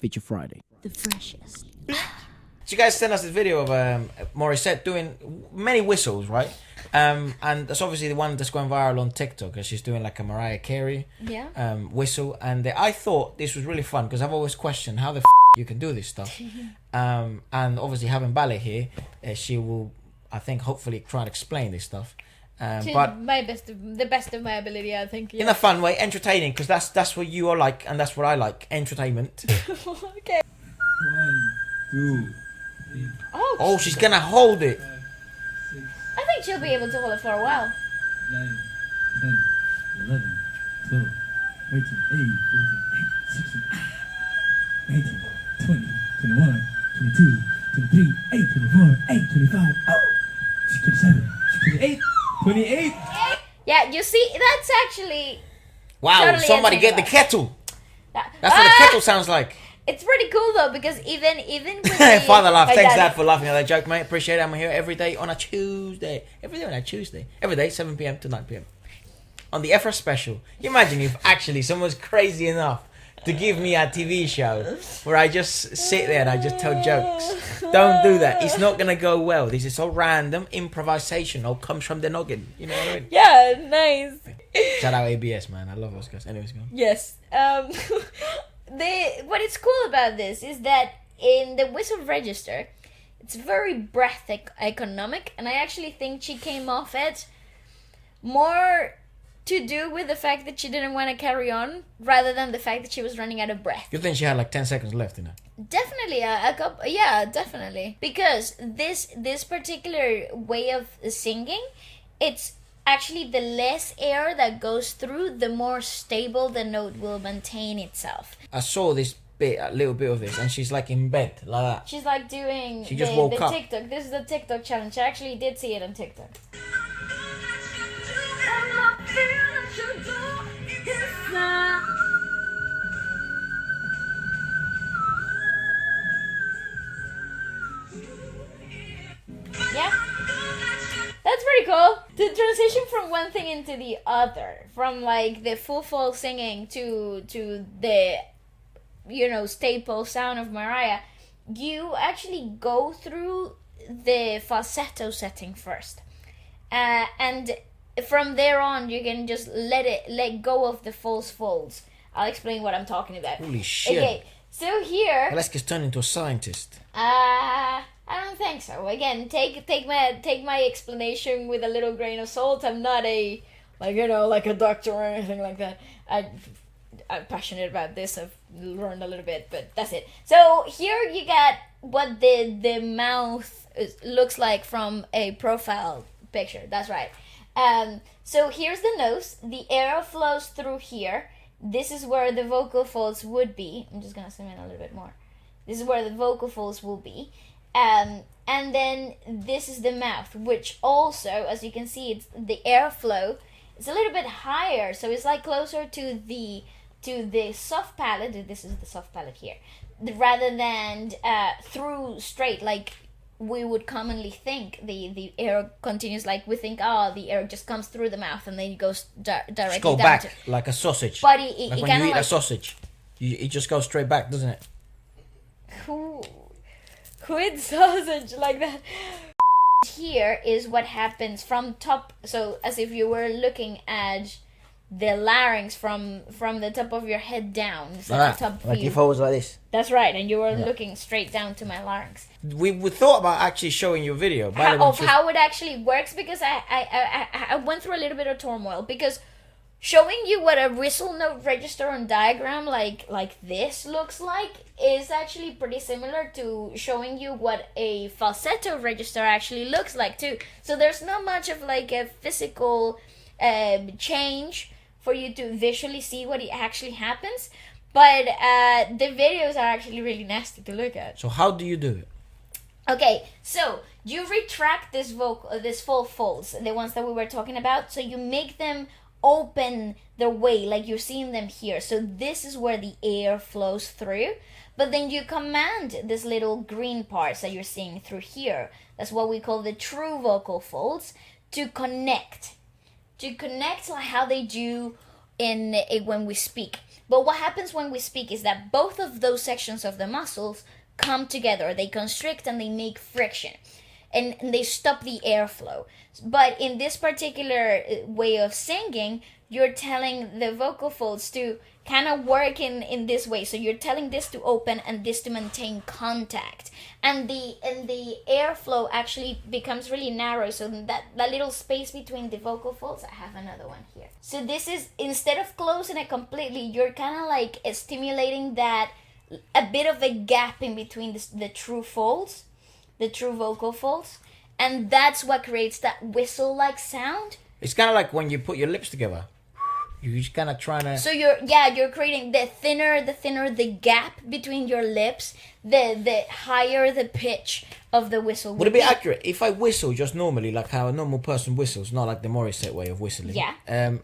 Feature Friday. The freshest. So you guys sent us this video of Morissette doing many whistles, right? And that's obviously the one that's going viral on TikTok, because she's doing like a Mariah Carey whistle. And I thought this was really fun, because I've always questioned how the you can do this stuff. And obviously having ballet here, she will, I think, hopefully try and explain this stuff. But the best of my ability, I think. Yeah. In a fun way, entertaining, because that's what you are like, and that's what I like, entertainment. Okay. 1, 2, 3. Oh, she's gonna hold it. 5, 6, I think she'll be able to hold it for a while. 9, 10, 11, 12, 13, 18, 14, 18, 20, 21, 22, 23, 25, 27, 28, 28. Yeah, you see, that's actually... Wow, totally somebody get the entertaining. kettle. That's what the kettle sounds like. It's pretty cool though, because even with the... Father laugh. my Thanks, dad- Dad, for laughing at that joke, mate. Appreciate it. I'm here every day on a Tuesday. Every day on a Tuesday. Every day, 7 p.m. to 9 p.m. On the Efra special. You imagine if actually someone's crazy enough to give me a TV show where I just sit there and I just tell jokes. Don't do that. It's not going to go well. This is all random, improvisational, comes from the noggin. You know what I mean? Yeah, nice. Shout out ABS, man. I love those guys. Anyways, go on. Yes. What is cool about this is that in the whistle register, it's very breath economic, and I actually think she came off it more to do with the fact that she didn't want to carry on rather than the fact that she was running out of breath. You think she had like 10 seconds left in it? Definitely a couple, yeah, definitely, because this particular way of singing, it's actually the less air that goes through, the more stable the note will maintain itself. I saw this bit, a little bit of this, and she's like in bed, like that. She's like doing She just woke the up. TikTok. This is the TikTok challenge. I actually did see it on TikTok. Yeah, that's pretty cool. The transition from one thing into the other, from like the full singing to the, you know, staple sound of Mariah, you actually go through the falsetto setting first, and from there on you can just let go of the false folds. I'll explain what I'm talking about. Holy shit. Okay, so here Waleska's turned into a scientist. I don't think so. Again, take my explanation with a little grain of salt. I'm not a a doctor or anything like that. I'm passionate about this. I've learned a little bit, but that's it. So here you got what the mouth looks like from a profile picture. That's right. So here's the nose. The air flows through here. This is where the vocal folds would be. I'm just gonna zoom in a little bit more. This is where the vocal folds will be. And then this is the mouth, which also, as you can see, it's the airflow. It's a little bit higher, so it's like closer to the soft palate. This is the soft palate here, rather than through straight like we would commonly think. The air continues, like we think, the air just comes through the mouth and then it goes directly Just go down back to, like a sausage. but like it when kind you of eat like a sausage, it just goes straight back, doesn't it? Who eats sausage like that? Here is what happens from top, so as if you were looking at the larynx from the top of your head down. It's like the top like view. if I was like this. That's right, and you were looking straight down to my larynx. We thought about actually showing you a video. How it actually works, because I went through a little bit of turmoil, because showing you what a whistle note register and diagram like this looks like is actually pretty similar to showing you what a falsetto register actually looks like too. So there's not much of like a physical change for you to visually see what actually happens, but the videos are actually really nasty to look at. So how do you do it? Okay, so you retract this full folds, the ones that we were talking about, so you make them open their way like you're seeing them here. So this is where the air flows through, but then you command this little green parts that you're seeing through here. That's what we call the true vocal folds, to connect like how they do in when we speak. But what happens when we speak is that both of those sections of the muscles come together. They constrict and they make friction. And they stop the airflow. But in this particular way of singing, you're telling the vocal folds to kind of work in this way. So you're telling this to open and this to maintain contact. And the airflow actually becomes really narrow. So that little space between the vocal folds, I have another one here. So this is, instead of closing it completely, you're kind of like stimulating that, a bit of a gap in between the true folds, the true vocal folds. And that's what creates that whistle-like sound. It's kind of like when you put your lips together. You're just kind of trying to... So you're creating the thinner the gap between your lips, the higher the pitch of the whistle. Would it be accurate if I whistle just normally, like how a normal person whistles, not like the Morissette way of whistling? Yeah.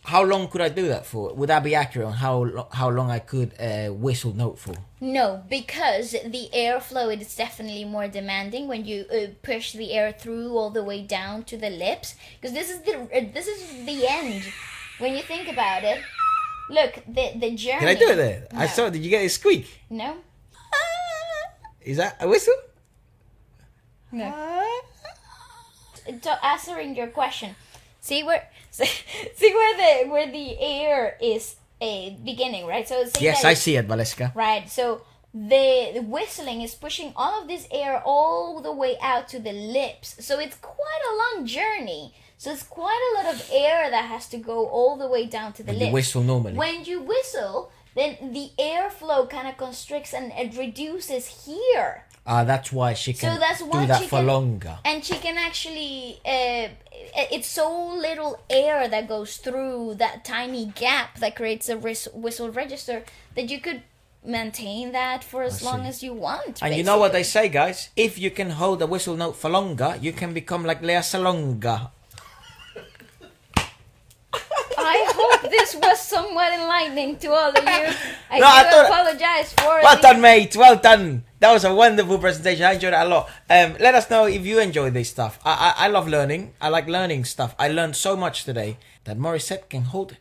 How long could I do that for? Would that be accurate on how long I could whistle note for? No, because the airflow is definitely more demanding when you push the air through all the way down to the lips. Because this is the end. When you think about it, look, the journey... Can I do it there? No. I saw, did you get a squeak? No. Is that a whistle? No. Answering your question, see where the air is beginning, right? So yes, I see it, Waleska. Right. So the whistling is pushing all of this air all the way out to the lips. So it's quite a long journey. So it's quite a lot of air that has to go all the way down to the lips. You whistle normally. When you whistle, then the airflow kind of constricts and it reduces here. That's why she can do that for longer. And she can actually, it's so little air that goes through that tiny gap that creates a whistle register that you could maintain that for as long as you want. And basically. you know what they say, guys? If you can hold a whistle note for longer, you can become like Lea Salonga. I hope this was somewhat enlightening to all of you. I apologize for it. Well done, mate. Well done. That was a wonderful presentation. I enjoyed it a lot. Let us know if you enjoy this stuff. I love learning. I like learning stuff. I learned so much today that Morissette can hold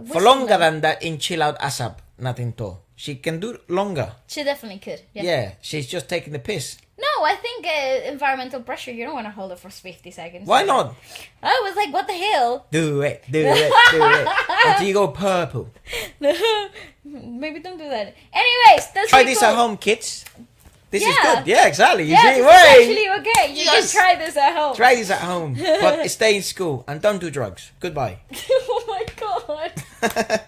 for longer than that in Chill Out ASAP. Nothing to. She can do longer. She definitely could. Yeah, she's just taking the piss. No, I think environmental pressure, you don't want to hold it for 50 seconds. Why not? I was like, what the hell? Do it. Until you go purple. Maybe don't do that. Anyways, that's try this at home, kids. This is good. Yeah, exactly. Yeah, this is actually okay. You can try this at home. Try this at home. But stay in school and don't do drugs. Goodbye. Oh my god.